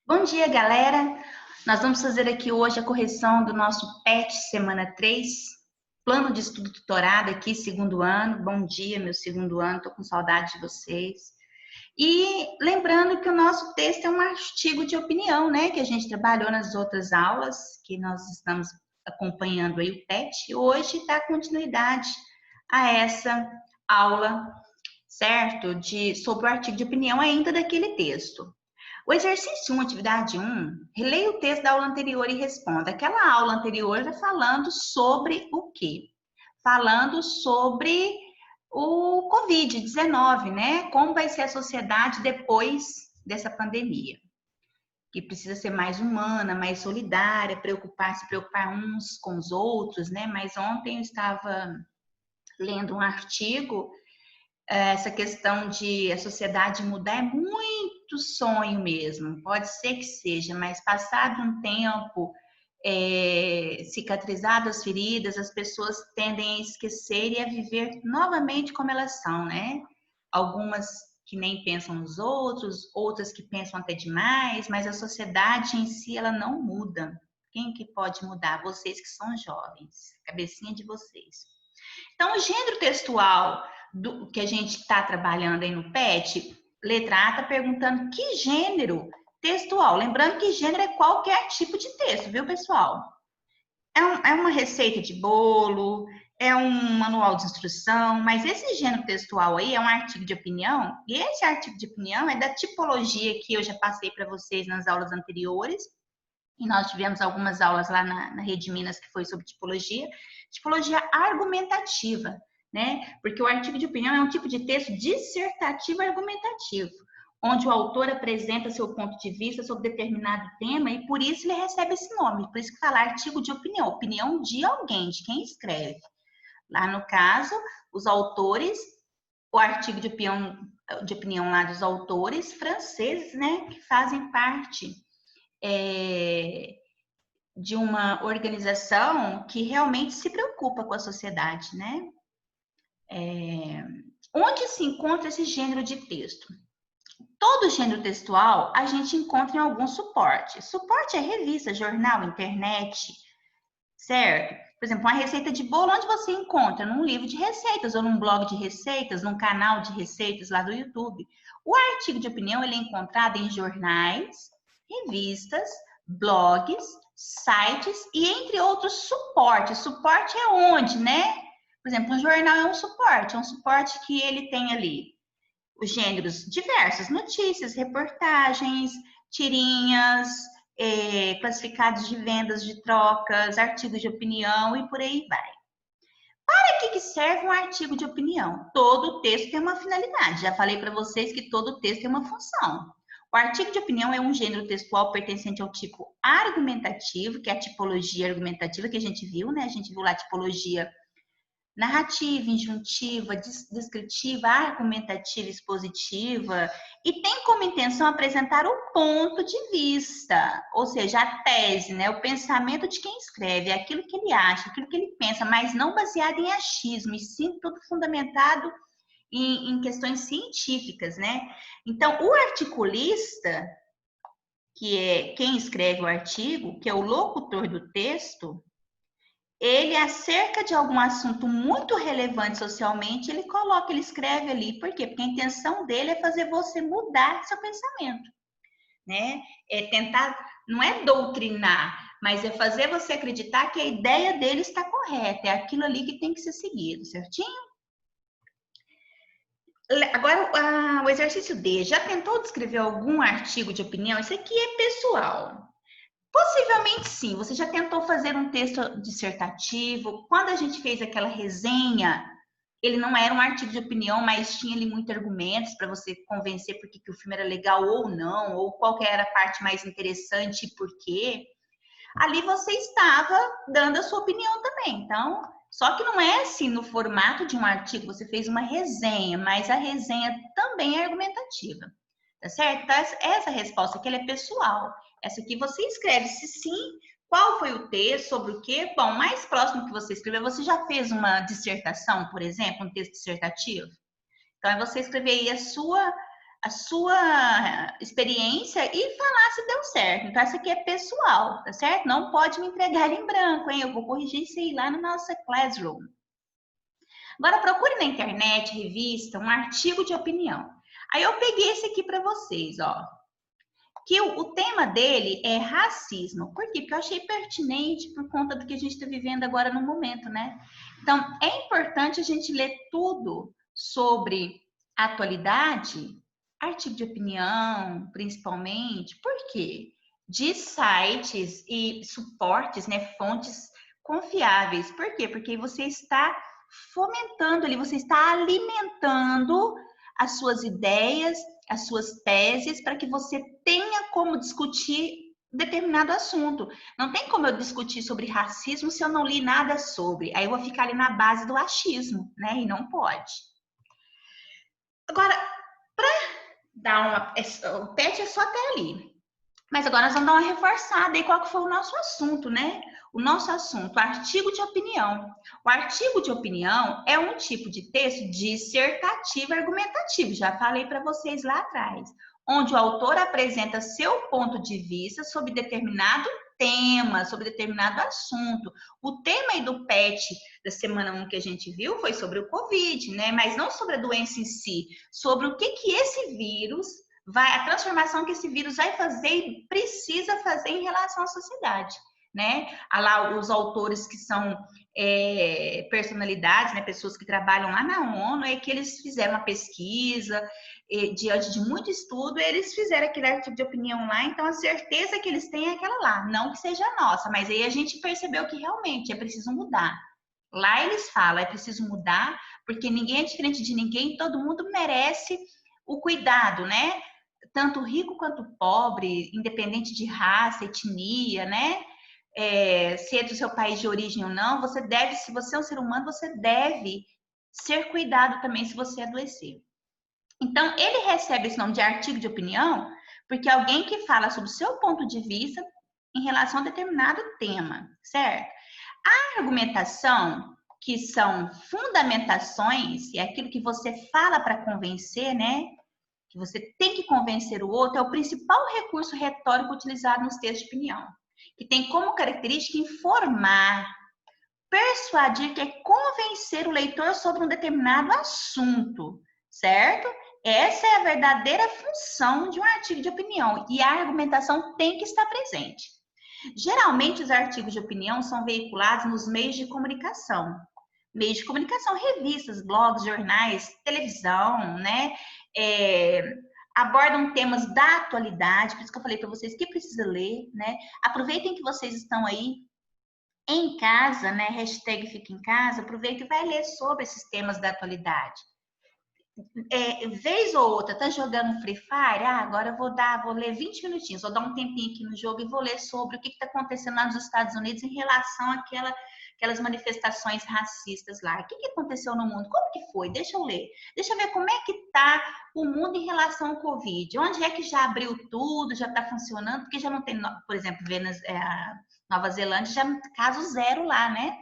Bom dia, galera! Nós vamos fazer aqui hoje a correção do nosso PET semana 3, plano de estudo tutorado aqui, segundo ano. Bom dia, meu segundo ano, tô com saudade de vocês. E lembrando que o nosso texto é um artigo de opinião, né? Que a gente trabalhou nas outras aulas, que nós estamos acompanhando aí o PET. Hoje dá continuidade a essa aula, certo? Sobre o artigo de opinião ainda daquele texto. O exercício 1, atividade 1, releia o texto da aula anterior e responda. Aquela aula anterior está falando sobre o quê? Falando sobre o Covid-19, né? Como vai ser a sociedade depois dessa pandemia. Que precisa ser mais humana, mais solidária, se preocupar uns com os outros, né? Mas ontem eu estava lendo um artigo, essa questão de a sociedade mudar é muito sonho mesmo, pode ser que seja, mas passado um tempo, cicatrizado as feridas, as pessoas tendem a esquecer e a viver novamente como elas são, né? Algumas que nem pensam nos outros, outras que pensam até demais, mas a sociedade em si, ela não muda. Quem que pode mudar? Vocês que são jovens, cabecinha de vocês. Então, o gênero textual que a gente está trabalhando aí no PET, letra A está perguntando que gênero textual. Lembrando que gênero é qualquer tipo de texto, viu, pessoal? É uma receita de bolo, é um manual de instrução, mas esse gênero textual aí é um artigo de opinião, e esse artigo de opinião é da tipologia que eu já passei para vocês nas aulas anteriores, e nós tivemos algumas aulas lá na Rede Minas que foi sobre tipologia argumentativa, né? Porque o artigo de opinião é um tipo de texto dissertativo argumentativo, onde o autor apresenta seu ponto de vista sobre determinado tema e por isso ele recebe esse nome, por isso que fala artigo de opinião, opinião de alguém, de quem escreve. Lá no caso, os autores, o artigo de opinião lá dos autores franceses, né, que fazem parte de uma organização que realmente se preocupa com a sociedade, né? Onde se encontra esse gênero de texto? Todo gênero textual a gente encontra em algum suporte. Suporte é revista, jornal, internet, certo? Por exemplo, uma receita de bolo, onde você encontra? Num livro de receitas, ou num blog de receitas, num canal de receitas lá do YouTube. O artigo de opinião ele é encontrado em jornais, revistas, blogs, sites e entre outros suportes. Suporte é onde, né? Por exemplo, um jornal é um suporte que ele tem ali os gêneros diversos, notícias, reportagens, tirinhas, classificados de vendas, de trocas, artigos de opinião e por aí vai. Para que serve um artigo de opinião? Todo texto tem uma finalidade. Já falei para vocês que todo texto tem uma função. O artigo de opinião é um gênero textual pertencente ao tipo argumentativo, que é a tipologia argumentativa que a gente viu, né? A gente viu lá a tipologia narrativa, injuntiva, descritiva, argumentativa, expositiva, e tem como intenção apresentar o ponto de vista, ou seja, a tese, né, o pensamento de quem escreve, aquilo que ele acha, aquilo que ele pensa, mas não baseado em achismo, e sim tudo fundamentado em questões científicas, né? Então, o articulista, que é quem escreve o artigo, que é o locutor do texto, ele, acerca de algum assunto muito relevante socialmente, ele escreve ali. Por quê? Porque a intenção dele é fazer você mudar seu pensamento, né? É tentar, não é doutrinar, mas é fazer você acreditar que a ideia dele está correta, é aquilo ali que tem que ser seguido, certinho? Agora, o exercício D, já tentou descrever algum artigo de opinião? Isso aqui é pessoal. Possivelmente sim. Você já tentou fazer um texto dissertativo? Quando a gente fez aquela resenha, ele não era um artigo de opinião, mas tinha ali muitos argumentos para você convencer por que o filme era legal ou não, ou qual que era a parte mais interessante e por quê. Ali você estava dando a sua opinião também. Então, só que não é assim no formato de um artigo, você fez uma resenha, mas a resenha também é argumentativa. Tá certo? Então, essa resposta aqui ela é pessoal. Essa aqui você escreve se sim, qual foi o texto, sobre o quê. Bom, mais próximo que você escreveu, você já fez uma dissertação, por exemplo, um texto dissertativo? Então, é você escrever aí a sua experiência e falar se deu certo. Então, essa aqui é pessoal, tá certo? Não pode me entregar em branco, hein? Eu vou corrigir isso aí lá no nosso Classroom. Agora, procure na internet, revista, um artigo de opinião. Aí eu peguei esse aqui para vocês, ó. Que o tema dele é racismo. Por quê? Porque eu achei pertinente por conta do que a gente está vivendo agora no momento, né? Então, é importante a gente ler tudo sobre atualidade, artigo de opinião, principalmente. Por quê? De sites e suportes, né? Fontes confiáveis. Por quê? Porque você está fomentando ali, você está alimentando as suas ideias, as suas teses, para que você tenha como discutir determinado assunto. Não tem como eu discutir sobre racismo se eu não li nada sobre. Aí eu vou ficar ali na base do achismo, né? E não pode. Agora, para dar o PET é só até ali. Mas agora nós vamos dar uma reforçada. E qual que foi o nosso assunto, né? O nosso assunto, artigo de opinião. O artigo de opinião é um tipo de texto dissertativo e argumentativo. Já falei para vocês lá atrás. Onde o autor apresenta seu ponto de vista sobre determinado tema, sobre determinado assunto. O tema aí do PET da semana 1 que a gente viu foi sobre o Covid, né? Mas não sobre a doença em si, sobre o que esse vírus a transformação que esse vírus vai fazer e precisa fazer em relação à sociedade, né? Há lá os autores que são personalidades, né? Pessoas que trabalham lá na ONU, é que eles fizeram uma pesquisa, diante de muito estudo, eles fizeram aquele artigo de opinião lá, então a certeza que eles têm é aquela lá, não que seja nossa, mas aí a gente percebeu que realmente é preciso mudar. Lá eles falam, é preciso mudar, porque ninguém é diferente de ninguém, todo mundo merece o cuidado, né? Tanto rico quanto pobre, independente de raça, etnia, né? Se é do seu país de origem ou não, você deve, se você é um ser humano, você deve ser cuidado também se você adoecer. Então, ele recebe esse nome de artigo de opinião porque alguém que fala sobre o seu ponto de vista em relação a determinado tema, certo? A argumentação, que são fundamentações, é aquilo que você fala para convencer, né? Que você tem que convencer o outro, é o principal recurso retórico utilizado nos textos de opinião, que tem como característica informar, persuadir, que é convencer o leitor sobre um determinado assunto, certo? Essa é a verdadeira função de um artigo de opinião e a argumentação tem que estar presente. Geralmente, os artigos de opinião são veiculados nos meios de comunicação. Meios de comunicação, revistas, blogs, jornais, televisão, né? Abordam temas da atualidade, por isso que eu falei para vocês que precisa ler, né? Aproveitem que vocês estão aí em casa, né? Hashtag fica em casa, aproveita e vai ler sobre esses temas da atualidade. Vez ou outra, tá jogando Free Fire? Agora eu vou ler 20 minutinhos, vou dar um tempinho aqui no jogo e vou ler sobre o que está acontecendo lá nos Estados Unidos em relação àquelas manifestações racistas lá. O que aconteceu no mundo? Como que foi? Deixa eu ler. Deixa eu ver como é que tá o mundo em relação ao Covid. Onde é que já abriu tudo, já está funcionando? Porque já não tem, por exemplo, Nova Zelândia, já caso zero lá, né?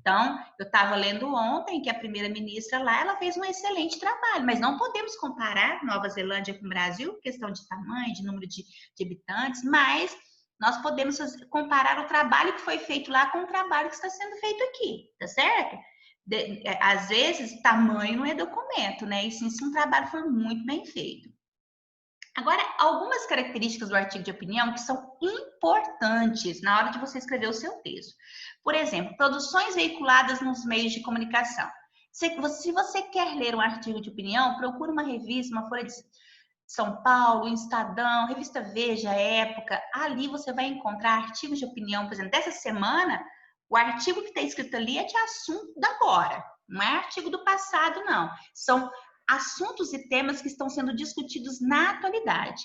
Então, eu estava lendo ontem que a primeira-ministra lá, ela fez um excelente trabalho, mas não podemos comparar Nova Zelândia com o Brasil, questão de tamanho, de número de habitantes, mas nós podemos comparar o trabalho que foi feito lá com o trabalho que está sendo feito aqui, tá certo? Às vezes, tamanho não é documento, né? E sim, se um trabalho for muito bem feito. Agora, algumas características do artigo de opinião que são importantes na hora de você escrever o seu texto. Por exemplo, produções veiculadas nos meios de comunicação. Se você quer ler um artigo de opinião, procure uma revista, uma Folha de São Paulo, Estadão, Revista Veja, Época. Ali você vai encontrar artigos de opinião. Por exemplo, dessa semana, o artigo que está escrito ali é de assunto da agora. Não é artigo do passado, não. São assuntos e temas que estão sendo discutidos na atualidade.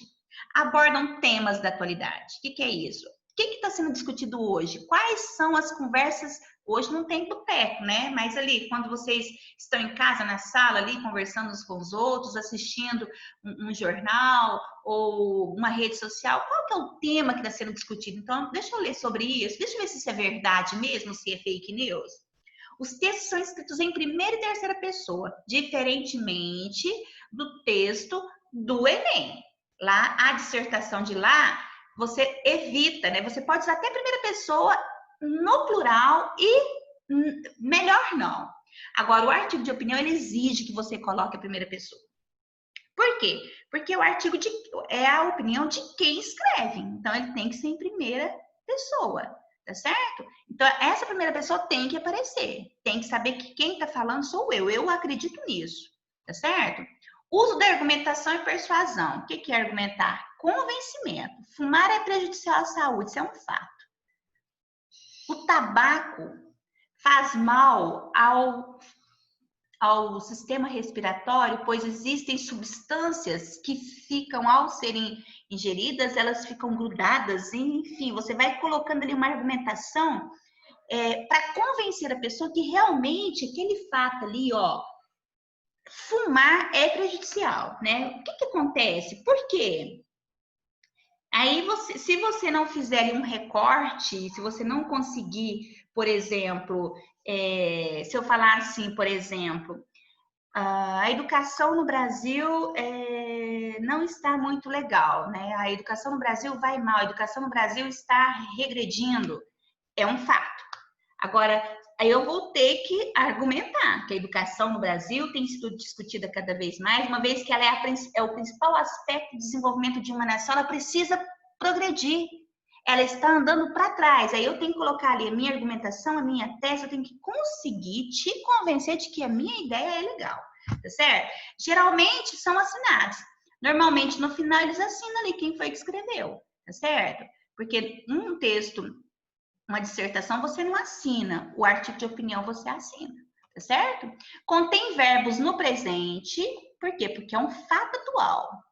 Abordam temas da atualidade. O que é isso? O que está sendo discutido hoje? Quais são as conversas? Hoje não tem boteco, né? Mas ali, quando vocês estão em casa, na sala, ali, conversando uns com os outros, assistindo um jornal ou uma rede social, qual que é o tema que está sendo discutido? Então, deixa eu ler sobre isso, deixa eu ver se isso é verdade mesmo, se é fake news. Os textos são escritos em primeira e terceira pessoa, diferentemente do texto do Enem. Lá, a dissertação de lá, você evita, né? Você pode usar até a primeira pessoa no plural e melhor não. Agora, o artigo de opinião, ele exige que você coloque a primeira pessoa. Por quê? Porque o artigo é a opinião de quem escreve. Então, ele tem que ser em primeira pessoa, tá certo? Então, essa primeira pessoa tem que aparecer. Tem que saber que quem está falando sou eu. Eu acredito nisso, tá certo? Uso da argumentação e persuasão. O que é argumentar? Convencimento. Fumar é prejudicial à saúde, isso é um fato. O tabaco faz mal ao sistema respiratório, pois existem substâncias que ficam, ao serem ingeridas, elas ficam grudadas, enfim, você vai colocando ali uma argumentação para convencer a pessoa que realmente aquele fato ali, ó, fumar é prejudicial, né? O que acontece? Por quê? Aí, se você não fizer ali um recorte, se você não conseguir, por exemplo, se eu falar assim, por exemplo, a educação no Brasil não está muito legal, né? A educação no Brasil vai mal, a educação no Brasil está regredindo. É um fato. Agora, aí eu vou ter que argumentar que a educação no Brasil tem sido discutida cada vez mais, uma vez que ela é o principal aspecto de desenvolvimento de uma nação, ela precisa progredir. Ela está andando para trás. Aí eu tenho que colocar ali a minha argumentação, a minha tese, eu tenho que conseguir te convencer de que a minha ideia é legal, tá certo? Geralmente são assinados. Normalmente no final eles assinam ali quem foi que escreveu, tá certo? Porque um texto, uma dissertação, você não assina. O artigo de opinião você assina, tá certo? Contém verbos no presente. Por quê? Porque é um fato atual.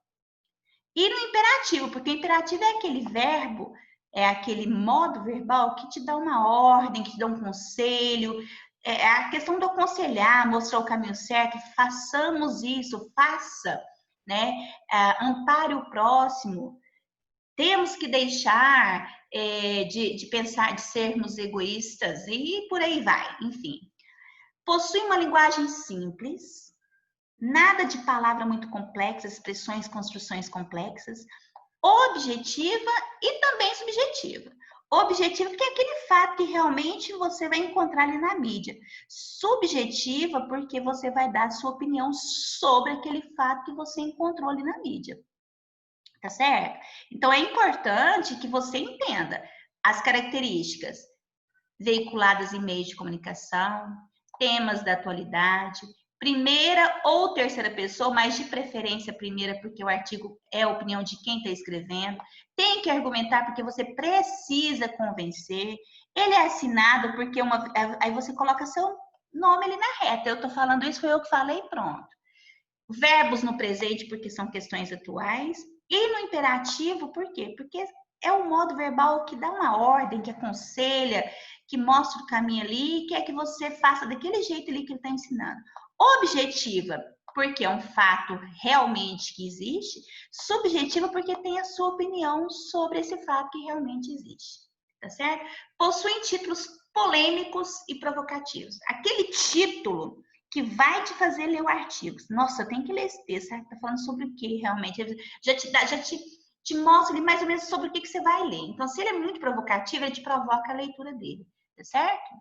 E no imperativo, porque o imperativo é aquele verbo, é aquele modo verbal que te dá uma ordem, que te dá um conselho. É a questão do aconselhar, mostrar o caminho certo, façamos isso, faça, né? Ampare o próximo. Temos que deixar de pensar, de sermos egoístas e por aí vai, enfim. Possui uma linguagem simples, nada de palavra muito complexa, expressões, construções complexas, objetiva e também subjetiva. Objetiva porque é aquele fato que realmente você vai encontrar ali na mídia. Subjetiva porque você vai dar a sua opinião sobre aquele fato que você encontrou ali na mídia. Tá certo? Então é importante que você entenda as características veiculadas em meios de comunicação, temas da atualidade, primeira ou terceira pessoa, mas de preferência primeira, porque o artigo é a opinião de quem está escrevendo. Tem que argumentar porque você precisa convencer. Ele é assinado porque aí você coloca seu nome ali na reta. Eu estou falando isso, foi eu que falei, pronto. Verbos no presente porque são questões atuais. E no imperativo, por quê? Porque é o modo verbal que dá uma ordem, que aconselha, que mostra o caminho ali e quer que você faça daquele jeito ali que ele está ensinando. Objetiva, porque é um fato realmente que existe. Subjetiva, porque tem a sua opinião sobre esse fato que realmente existe. Tá certo? Possuem títulos polêmicos e provocativos. Aquele título que vai te fazer ler o artigo. Nossa, eu tenho que ler esse texto, sabe? Tá falando sobre o que realmente? Já te mostra ali mais ou menos sobre o que você vai ler. Então, se ele é muito provocativo, ele te provoca a leitura dele, tá certo?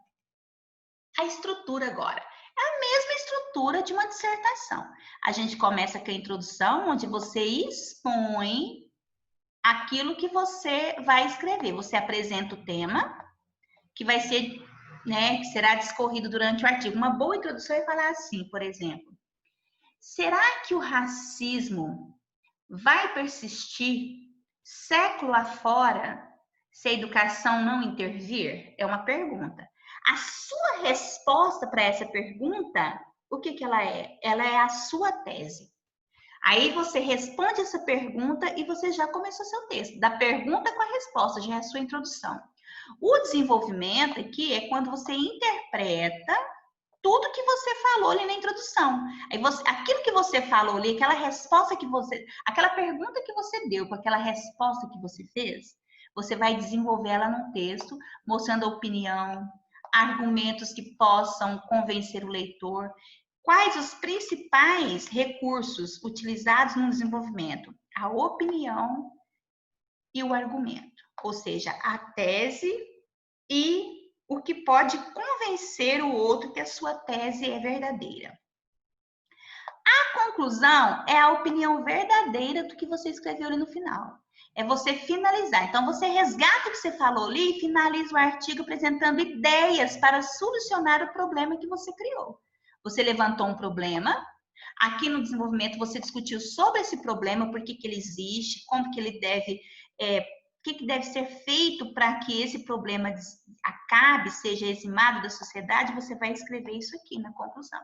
A estrutura agora. É a mesma estrutura de uma dissertação. A gente começa com a introdução, onde você expõe aquilo que você vai escrever. Você apresenta o tema, que vai ser, né, que será discorrido durante o artigo. Uma boa introdução é falar assim, por exemplo: será que o racismo vai persistir século afora se a educação não intervir? É uma pergunta. A sua resposta para essa pergunta, o que ela é? Ela é a sua tese. Aí você responde essa pergunta e você já começou seu texto. Da pergunta com a resposta, já é a sua introdução. O desenvolvimento aqui é quando você interpreta tudo que você falou ali na introdução. Aí aquilo que você falou ali, aquela resposta que aquela pergunta que você deu com aquela resposta que você fez, você vai desenvolver ela num texto, mostrando a opinião, argumentos que possam convencer o leitor. Quais os principais recursos utilizados no desenvolvimento? A opinião e o argumento, ou seja, a tese e o que pode convencer o outro que a sua tese é verdadeira. A conclusão é a opinião verdadeira do que você escreveu ali no final. É você finalizar. Então, você resgata o que você falou ali e finaliza o artigo apresentando ideias para solucionar o problema que você criou. Você levantou um problema. Aqui no desenvolvimento, você discutiu sobre esse problema, por que ele existe, como que ele deve... o que deve ser feito para que esse problema acabe, seja eximado da sociedade, você vai escrever isso aqui na conclusão.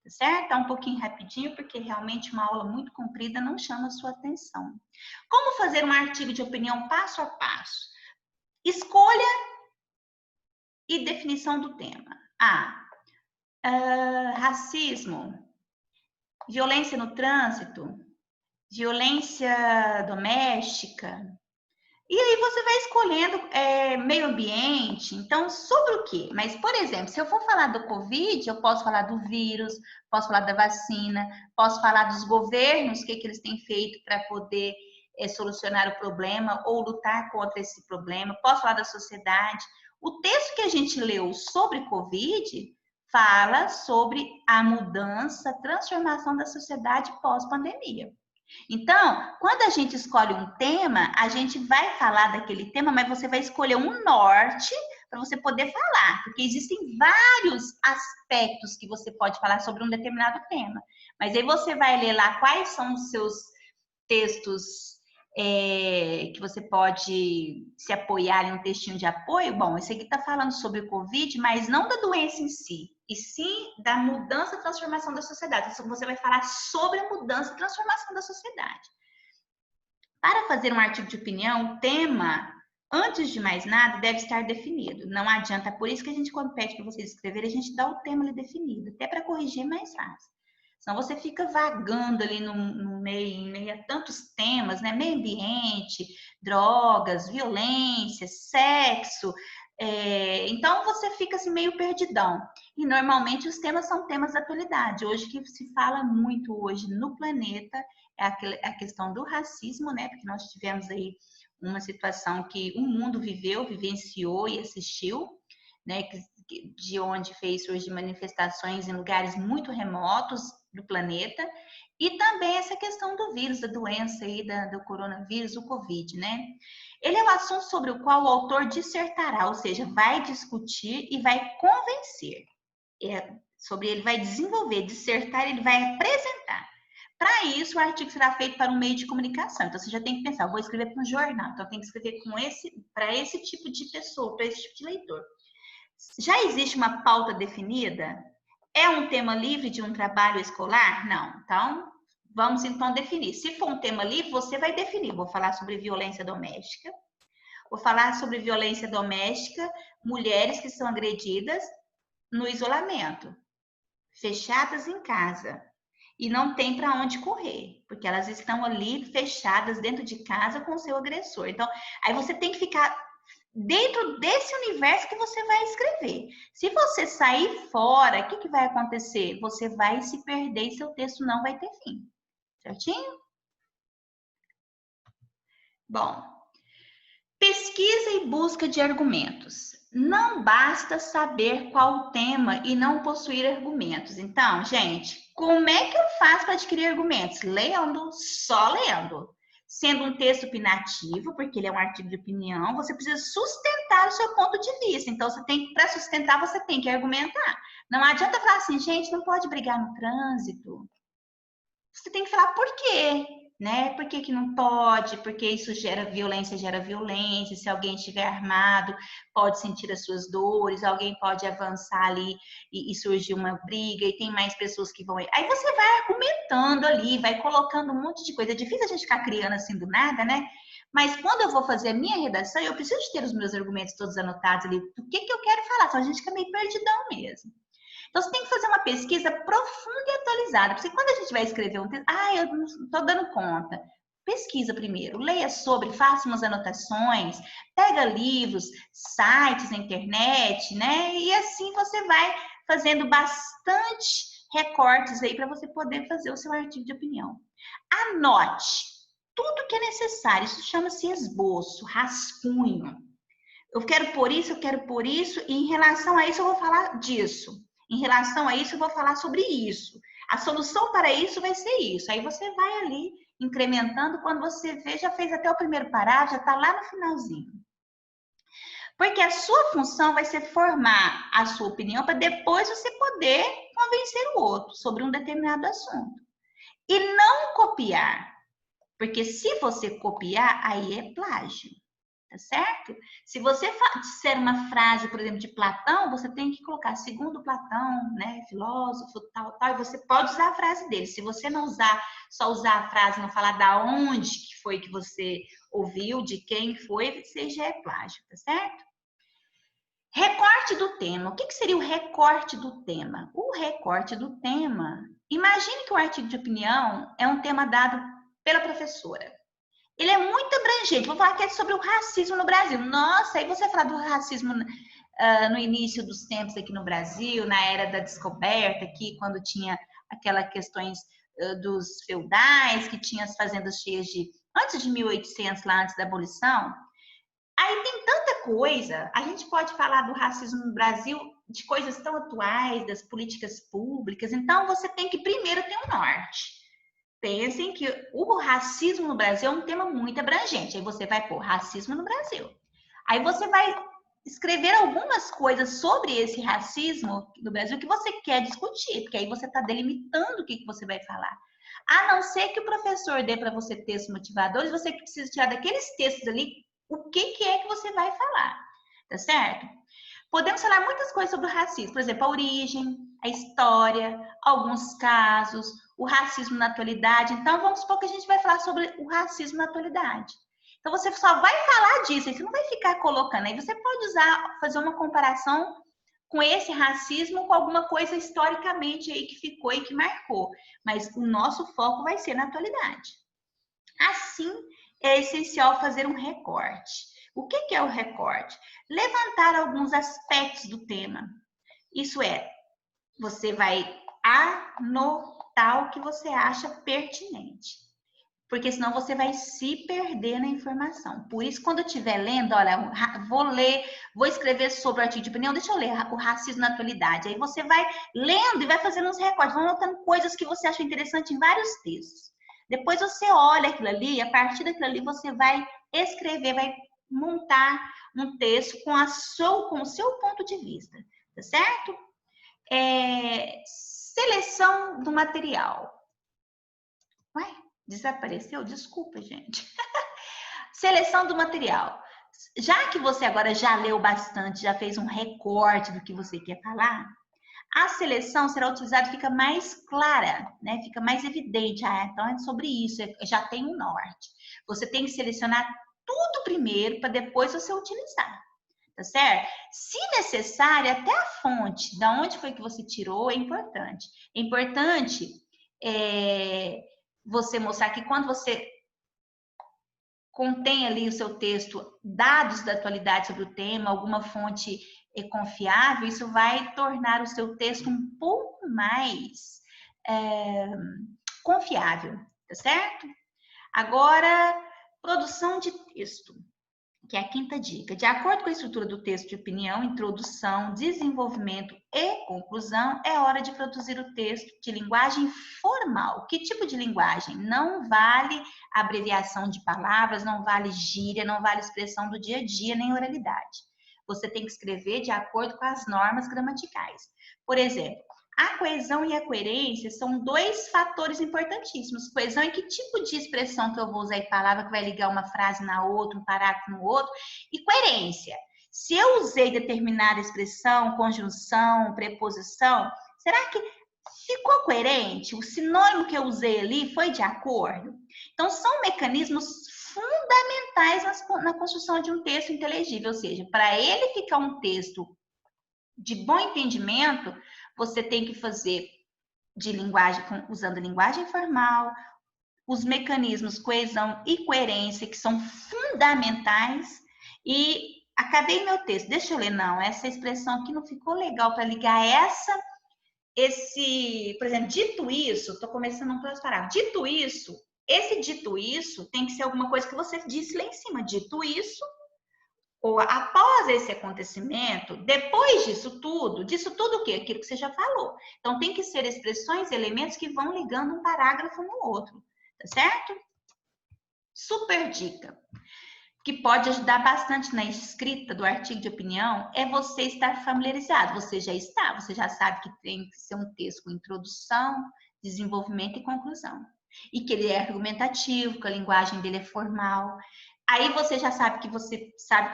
Tá certo? Tá um pouquinho rapidinho, porque realmente uma aula muito comprida não chama a sua atenção. Como fazer um artigo de opinião passo a passo? Escolha e definição do tema. Racismo, violência no trânsito, violência doméstica. E aí você vai escolhendo meio ambiente. Então, sobre o quê? Mas, por exemplo, se eu for falar do Covid, eu posso falar do vírus, posso falar da vacina, posso falar dos governos, o que eles têm feito para poder solucionar o problema ou lutar contra esse problema. Posso falar da sociedade. O texto que a gente leu sobre Covid fala sobre a mudança, a transformação da sociedade pós-pandemia. Então, quando a gente escolhe um tema, a gente vai falar daquele tema, mas você vai escolher um norte para você poder falar, porque existem vários aspectos que você pode falar sobre um determinado tema. Mas aí você vai ler lá quais são os seus textos que você pode se apoiar em um textinho de apoio. Bom, esse aqui está falando sobre o Covid, mas não da doença em si, e sim da mudança e transformação da sociedade. Então, você vai falar sobre a mudança e transformação da sociedade. Para fazer um artigo de opinião, o tema, antes de mais nada, deve estar definido. Não adianta, por isso que a gente, quando pede para vocês escreverem, a gente dá o tema ali definido, até para corrigir mais fácil. Senão você fica vagando ali no meio, em meio a tantos temas, né? Meio ambiente, drogas, violência, sexo. Então você fica assim meio perdidão. E normalmente os temas são temas da atualidade. Hoje que se fala muito hoje no planeta é a questão do racismo, né? Porque nós tivemos aí uma situação que o mundo vivenciou e assistiu, né? De onde fez surgir manifestações em lugares muito remotos do planeta, e também essa questão do vírus, da doença aí, do coronavírus, o Covid, né? Ele é um assunto sobre o qual o autor dissertará, ou seja, vai discutir e vai convencer. Sobre ele vai desenvolver, dissertar, ele vai apresentar. Para isso, o artigo será feito para um meio de comunicação. Então, você já tem que pensar, eu vou escrever para um jornal, então eu tenho que escrever para esse tipo de pessoa, para esse tipo de leitor. Já existe uma pauta definida? É um tema livre de um trabalho escolar? Não. Então, vamos então definir. Se for um tema livre, você vai definir. Vou falar sobre violência doméstica. Vou falar sobre violência doméstica, mulheres que são agredidas no isolamento, fechadas em casa. E não tem para onde correr, porque elas estão ali fechadas dentro de casa com o seu agressor. Então, aí você tem que ficar dentro desse universo que você vai escrever. Se você sair fora, o que vai acontecer? Você vai se perder e seu texto não vai ter fim. Certinho? Bom, pesquisa e busca de argumentos. Não basta saber qual o tema e não possuir argumentos. Então, gente, como é que eu faço para adquirir argumentos? Lendo, só lendo. Sendo um texto opinativo, porque ele é um artigo de opinião, você precisa sustentar o seu ponto de vista. Então, para sustentar, você tem que argumentar. Não adianta falar assim, gente, não pode brigar no trânsito. Você tem que falar por quê, né? Por que não pode? Porque isso gera violência. Se alguém estiver armado, pode sentir as suas dores, alguém pode avançar ali e surgir uma briga, e tem mais pessoas que vão... Aí você vai argumentando ali, vai colocando um monte de coisa. É difícil a gente ficar criando assim do nada, né? Mas quando eu vou fazer a minha redação, eu preciso ter os meus argumentos todos anotados ali, do que eu quero falar, senão a gente fica meio perdidão mesmo. Então, você tem que fazer uma pesquisa profunda e atualizada, porque quando a gente vai escrever um texto, eu não estou dando conta. Pesquisa primeiro, leia sobre, faça umas anotações, pega livros, sites na internet, né? E assim você vai fazendo bastante recortes aí para você poder fazer o seu artigo de opinião. Anote tudo que é necessário. Isso chama-se esboço, rascunho. Eu quero por isso, e em relação a isso eu vou falar disso. Em relação a isso eu vou falar sobre isso. A solução para isso vai ser isso. Aí você vai ali incrementando, quando você vê, já fez até o primeiro parágrafo, já está lá no finalzinho. Porque a sua função vai ser formar a sua opinião para depois você poder convencer o outro sobre um determinado assunto. E não copiar. Porque se você copiar, aí é plágio. Tá certo? Se você disser uma frase, por exemplo, de Platão, você tem que colocar segundo Platão, né, filósofo, tal, e você pode usar a frase dele. Se você não usar, só usar a frase, não falar da onde que foi que você ouviu, de quem foi, você já é plágio, tá certo? Recorte do tema. O que seria o recorte do tema? O recorte do tema, imagine que o artigo de opinião é um tema dado pela professora. Ele é muito abrangente. Vou falar que é sobre o racismo no Brasil. Nossa, aí você fala do racismo no início dos tempos aqui no Brasil, na era da descoberta, aqui, quando tinha aquelas questões dos feudais, que tinha as fazendas cheias de... Antes de 1800, lá antes da abolição. Aí tem tanta coisa. A gente pode falar do racismo no Brasil, de coisas tão atuais, das políticas públicas. Então, você tem que primeiro ter um norte. Pensem que o racismo no Brasil é um tema muito abrangente. Aí você vai pôr racismo no Brasil. Aí você vai escrever algumas coisas sobre esse racismo no Brasil que você quer discutir, porque aí você está delimitando o que você vai falar. A não ser que o professor dê para você textos motivadores, você precisa tirar daqueles textos ali o que é que você vai falar, tá certo? Podemos falar muitas coisas sobre o racismo, por exemplo, a origem, a história, alguns casos, o racismo na atualidade. Então, vamos supor que a gente vai falar sobre o racismo na atualidade. Então, você só vai falar disso, aí você não vai ficar colocando. Aí você pode usar, fazer uma comparação com esse racismo com alguma coisa historicamente aí que ficou e que marcou. Mas o nosso foco vai ser na atualidade. Assim, é essencial fazer um recorte. O que é o recorte? Levantar alguns aspectos do tema. Isso é, você vai anotar o que você acha pertinente. Porque senão você vai se perder na informação. Por isso, quando eu estiver lendo, olha, vou escrever sobre o artigo de opinião, deixa eu ler o racismo na atualidade. Aí você vai lendo e vai fazendo uns recortes, vai anotando coisas que você acha interessante em vários textos. Depois você olha aquilo ali, e a partir daquilo ali você vai escrever, vai montar um texto com o seu ponto de vista, tá certo? Seleção do material. Ué, desapareceu? Desculpa, gente. Seleção do material. Já que você agora já leu bastante, já fez um recorte do que você quer falar, a seleção será utilizada, fica mais clara, né? Fica mais evidente. Ah, então é sobre isso, já tem um norte. Você tem que selecionar tudo primeiro para depois você utilizar, tá certo? Se necessário, até a fonte, da onde foi que você tirou, é importante. É importante você mostrar que quando você contém ali o seu texto dados da atualidade sobre o tema, alguma fonte confiável, isso vai tornar o seu texto um pouco mais confiável, tá certo? Agora, produção de texto, que é a quinta dica. De acordo com a estrutura do texto de opinião, introdução, desenvolvimento e conclusão, é hora de produzir o texto de linguagem formal. Que tipo de linguagem? Não vale abreviação de palavras, não vale gíria, não vale expressão do dia a dia, nem oralidade. Você tem que escrever de acordo com as normas gramaticais. Por exemplo, a coesão e a coerência são dois fatores importantíssimos. Coesão é que tipo de expressão que eu vou usar em palavra que vai ligar uma frase na outra, um parágrafo no outro. E coerência. Se eu usei determinada expressão, conjunção, preposição, será que ficou coerente? O sinônimo que eu usei ali foi de acordo? Então, são mecanismos fundamentais na construção de um texto inteligível. Ou seja, para ele ficar um texto de bom entendimento, você tem que fazer usando linguagem formal, os mecanismos coesão e coerência, que são fundamentais. E acabei meu texto, deixa eu ler, não, essa expressão aqui não ficou legal para ligar essa por exemplo, dito isso, estou começando um próximo parágrafo. Dito isso, esse dito isso tem que ser alguma coisa que você disse lá em cima. Dito isso, ou após esse acontecimento, depois disso tudo o quê? Aquilo que você já falou. Então, tem que ser expressões, elementos que vão ligando um parágrafo no outro, tá certo? Super dica, que pode ajudar bastante na escrita do artigo de opinião, é você estar familiarizado. Você já sabe que tem que ser um texto com introdução, desenvolvimento e conclusão. E que ele é argumentativo, que a linguagem dele é formal. Aí você já sabe que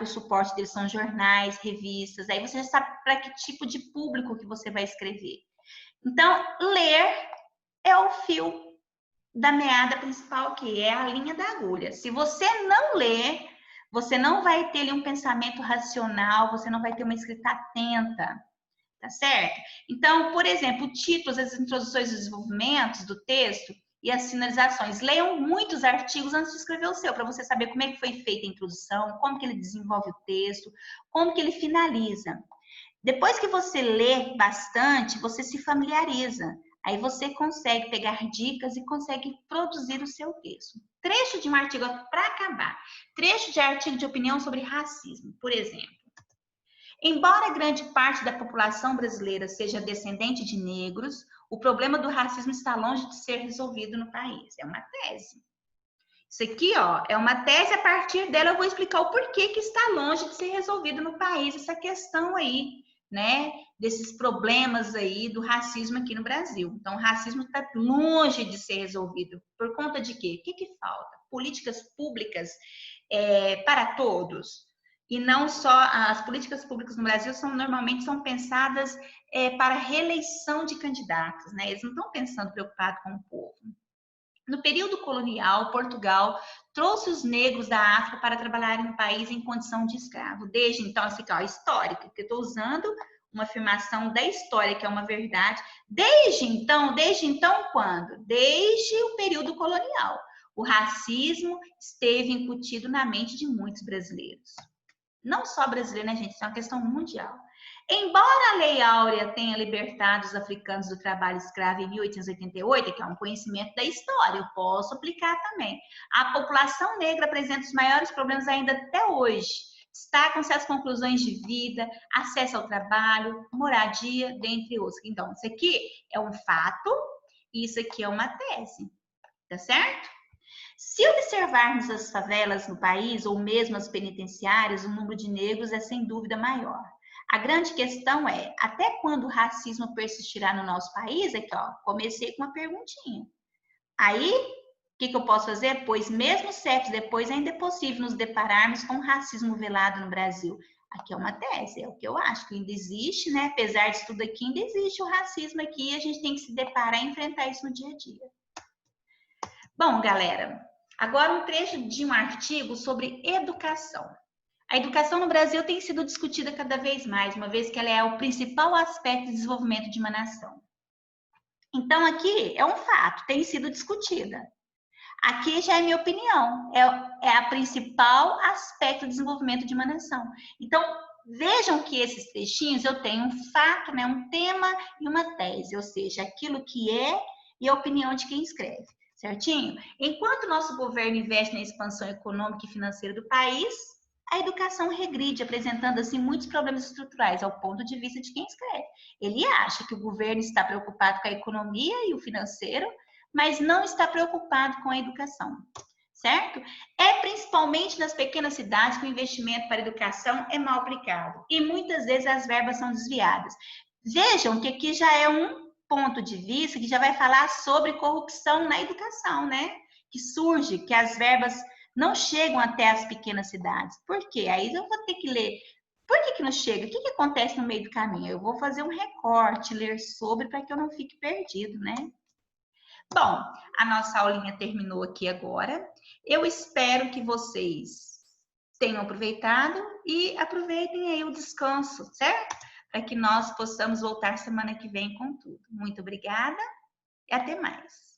o suporte deles são jornais, revistas, aí você já sabe para que tipo de público que você vai escrever. Então, ler é o fio da meada principal, que é a linha da agulha. Se você não ler, você não vai ter ali um pensamento racional, você não vai ter uma escrita atenta, tá certo? Então, por exemplo, títulos, as introduções e desenvolvimentos do texto e as finalizações. Leiam muitos artigos antes de escrever o seu, para você saber como é que foi feita a introdução, como que ele desenvolve o texto, como que ele finaliza. Depois que você lê bastante, você se familiariza. Aí você consegue pegar dicas e consegue produzir o seu texto. Trecho de um artigo, para acabar, trecho de artigo de opinião sobre racismo, por exemplo. Embora grande parte da população brasileira seja descendente de negros, o problema do racismo está longe de ser resolvido no país. É uma tese. Isso aqui, ó, é uma tese, a partir dela eu vou explicar o porquê que está longe de ser resolvido no país, essa questão aí, né, desses problemas aí do racismo aqui no Brasil. Então, o racismo está longe de ser resolvido. Por conta de quê? O que que falta? Políticas públicas para todos. E não só, as políticas públicas no Brasil normalmente são pensadas para reeleição de candidatos, né? Eles não estão pensando preocupado com o povo. No período colonial, Portugal trouxe os negros da África para trabalhar no país em condição de escravo. Desde então, assim, ó, histórica, que eu estou usando uma afirmação da história, que é uma verdade. Desde então quando? Desde o período colonial. O racismo esteve incutido na mente de muitos brasileiros. Não só brasileiro, né, gente? Isso é uma questão mundial. Embora a Lei Áurea tenha libertado os africanos do trabalho escravo em 1888, que é um conhecimento da história, eu posso aplicar também. A população negra apresenta os maiores problemas ainda até hoje. Destacam-se as conclusões de vida, acesso ao trabalho, moradia, dentre outros. Então, isso aqui é um fato e isso aqui é uma tese, tá certo? Se observarmos as favelas no país, ou mesmo as penitenciárias, o número de negros é sem dúvida maior. A grande questão é, até quando o racismo persistirá no nosso país? Aqui, ó, comecei com uma perguntinha. Aí, o que eu posso fazer? Pois mesmo séculos depois, ainda é possível nos depararmos com o racismo velado no Brasil. Aqui é uma tese, é o que eu acho, que ainda existe, né? Apesar disso tudo aqui, ainda existe o racismo aqui e a gente tem que se deparar e enfrentar isso no dia a dia. Bom, galera, agora um trecho de um artigo sobre educação. A educação no Brasil tem sido discutida cada vez mais, uma vez que ela é o principal aspecto de desenvolvimento de uma nação. Então, aqui é um fato, tem sido discutida. Aqui já é minha opinião, é a principal aspecto de desenvolvimento de uma nação. Então, vejam que esses textinhos eu tenho um fato, né, um tema e uma tese, ou seja, aquilo que é e a opinião de quem escreve. Certinho? Enquanto nosso governo investe na expansão econômica e financeira do país, a educação regride, apresentando assim muitos problemas estruturais ao ponto de vista de quem escreve. Ele acha que o governo está preocupado com a economia e o financeiro, mas não está preocupado com a educação, certo? É principalmente nas pequenas cidades que o investimento para a educação é mal aplicado e muitas vezes as verbas são desviadas. Vejam que aqui já é um ponto de vista que já vai falar sobre corrupção na educação, né? Que surge, que as verbas não chegam até as pequenas cidades. Por quê? Aí eu vou ter que ler. Por que não chega? O que acontece no meio do caminho? Eu vou fazer um recorte, ler sobre, para que eu não fique perdido, né? Bom, a nossa aulinha terminou aqui agora. Eu espero que vocês tenham aproveitado e aproveitem aí o descanso, certo? Para que nós possamos voltar semana que vem com tudo. Muito obrigada e até mais.